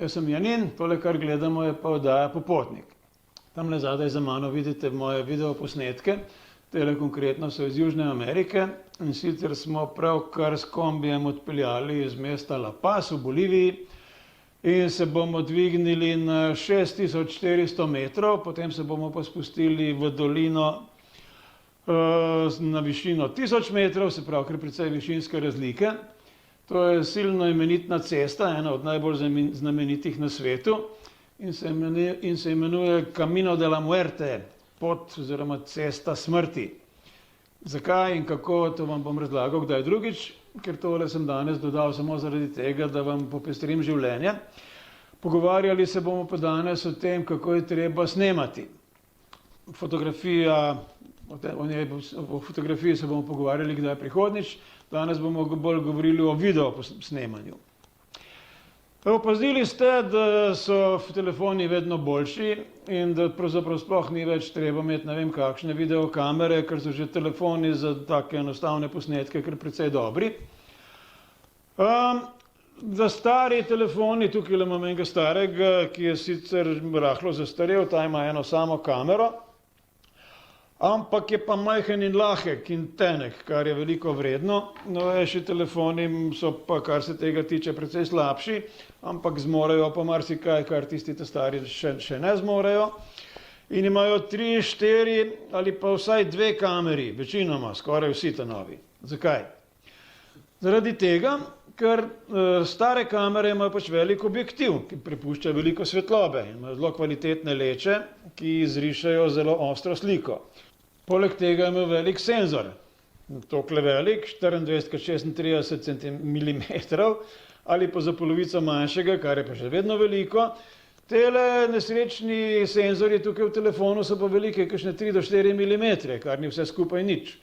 Jaz sem Janin, tole, kar gledamo, je pa oddaja Popotnik. Tamle zadaj za mano vidite moje videoposnetke, tele konkretno so iz Južne Amerike in sicer smo pravkar s kombijem odpeljali iz mesta La Paz v Boliviji in se bomo dvignili na 6400 metrov, potem se bomo pa spustili v dolino na višino 1000 metrov, se pravi, kar precej višinske razlike. To je silno imenitna cesta, ena od najbolj znamenitih na svetu in se imenuje Camino de la Muerte, pot oziroma cesta smrti. Zakaj in kako, to vam bom razlagal kdaj drugič, ker tole sem danes dodal samo zaradi tega, da vam popestrim življenje. Pogovarjali se bomo pa danes o tem, kako je treba snemati. O fotografiji se bomo pogovarjali kdaj prihodnjič, danes bomo bolj govorili o video snemanju. Opazili ste, da so telefoni vedno boljši in da pravzaprav sploh ni več treba imeti ne vem kakšne videokamere, ker so že telefoni za take enostavne posnetke kar precej dobri. Da stari telefoni, tukaj imam enega starega, ki je sicer rahlo zastarel, ta ima eno samo kamero, ampak je pa majhen in lahek in tenek, kar je veliko vredno. Novejši telefoni so pa, kar se tega tiče, precej slabši, ampak zmorejo pa marsikaj, kar tisti stari še ne zmorejo. In imajo 3, 4 ali pa vsaj 2 kameri, večinoma, skoraj vsi ta novi. Zakaj? Zaradi tega, ker stare kamere imajo pač velik objektiv, ki prepušča veliko svetlobe in imajo zelo kvalitetne leče, ki izrišajo zelo ostro sliko. Poleg tega ima velik senzor, tokle velik, 24x36 mm ali pa za polovico manjšega, kar je pa še vedno veliko. Tele nesrečni senzorji tukaj v telefonu so pa velike, kakšne 3 do 4 mm, kar ni vse skupaj nič.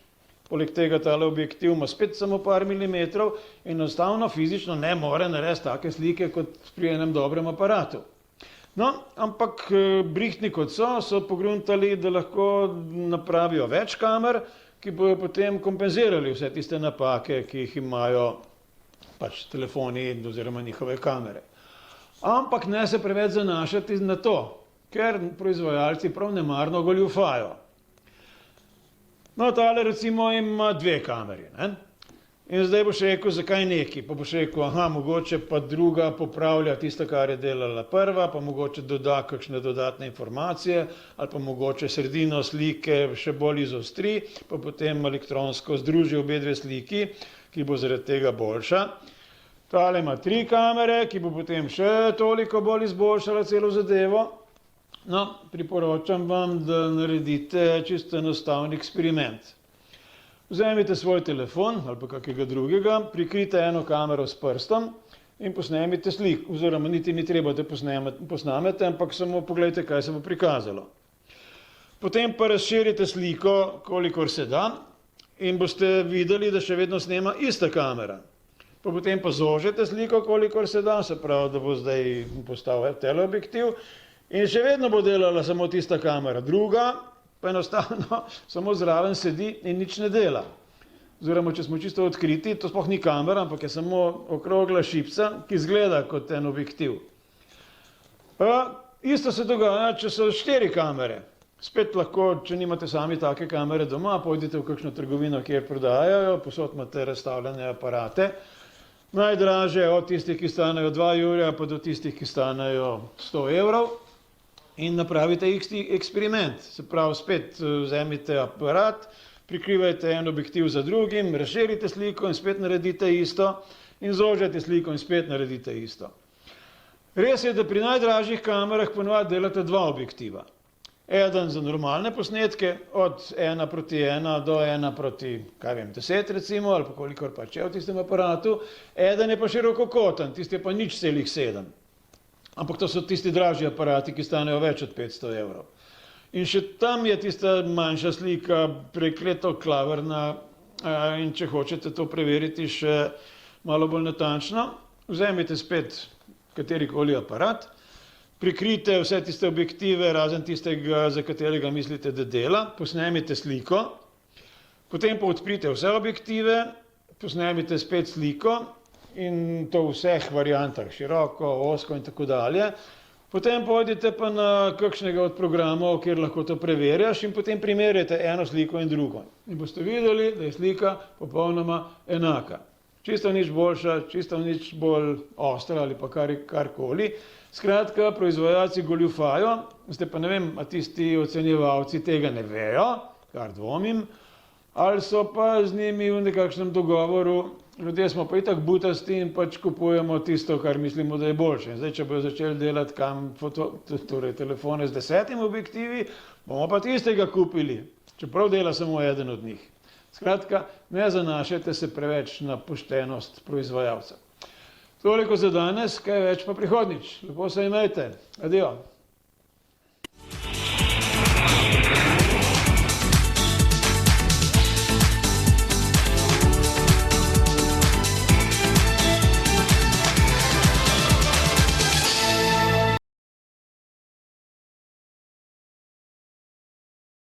Poleg tega tale objektiv ima spet samo par milimetrov in enostavno fizično ne more narediti take slike kot pri enem dobrem aparatu. No, ampak brihtni kot so pogruntali, da lahko napravijo več kamer, ki bojo potem kompenzirali vse tiste napake, ki jih imajo pač telefoni oziroma njihove kamere. Ampak ne se preveč zanašati na to, ker proizvajalci prav nemarno goljufajo. No, tale recimo ima 2 kameri, ne? In zdaj boš rekel, zakaj neki, pa boš rekel, mogoče pa druga popravlja tisto, kar je delala prva, pa mogoče doda kakšne dodatne informacije, ali pa mogoče sredino slike še bolj izostri, pa potem elektronsko združi obe 2 sliki, ki bo zaradi tega boljša. Tale ima 3 kamere, ki bo potem še toliko bolj izboljšala celo zadevo. No, priporočam vam, da naredite čisto enostavni eksperiment. Vzemite svoj telefon ali pa kakega drugega, prikrijte eno kamero s prstom in posnemite sliko, oziroma niti ni treba, da posnamete, ampak samo pogledajte, kaj se bo prikazalo. Potem pa razširite sliko, kolikor se da, in boste videli, da še vedno snema ista kamera. Potem pa zožite sliko, kolikor se da, se pravi, da bo zdaj postal teleobjektiv in še vedno bo delala samo tista kamera. Druga pa enostavno samo zraven sedi in nič ne dela. Oziroma, če smo čisto odkriti, to sploh ni kamera, ampak je samo okrogla šipca, ki izgleda kot en objektiv. Isto se dogaja, če so 4 kamere. Spet lahko, če nimate sami take kamere doma, pojdite v kakšno trgovino, kjer prodajajo, posod imate razstavljene aparate. Najdražje od tistih, ki stanejo 2 jurja, pa do tistih, ki stanejo 100 evrov. In napravite eksperiment. Se pravi, spet vzemite aparat, prikrivajte en objektiv za drugim, razširite sliko in spet naredite isto in zožite sliko in spet naredite isto. Res je, da pri najdražjih kamerah ponavadi delate 2 objektiva. Eden za normalne posnetke, od 1:1 do 1:10 recimo, ali pa kolikor pač je v tistem aparatu. Eden je pa širokokoten, tisti je pa 0,7. Ampak to so tisti dražji aparati, ki stanejo več od 500 evrov. In še tam je tista manjša slika prekleto klavrna in če hočete to preveriti še malo bolj natančno, vzemite spet katerikoli aparat, prikrijte vse tiste objektive, razen tistega, za katerega mislite, da dela, posnemite sliko, potem pa odprite vse objektive, posnemite spet sliko in to v vseh variantah, široko, ozko in tako dalje. Potem pojdite pa na kakšnega od programov, kjer lahko to preverjaš in potem primerjate eno sliko in drugo. In boste videli, da je slika popolnoma enaka. Čisto nič boljša, čisto nič bolj ostra ali pa karkoli. Skratka, proizvajalci goljufajo, zdaj pa ne vem, a tisti ocenjevalci tega ne vejo, kar dvomim, ali so pa z njimi v nekakšnem dogovoru. Ljudje smo pa itak butasti in pač kupujemo tisto, kar mislimo, da je boljše. Zdaj, če bodo začeli delati torej telefone z 10 objektivi, bomo pa tistega kupili, čeprav dela samo eden od njih. Skratka, ne zanašajte se preveč na poštenost proizvajalca. Toliko za danes, kaj več pa prihodnjič. Lepo se imejte. Adijo.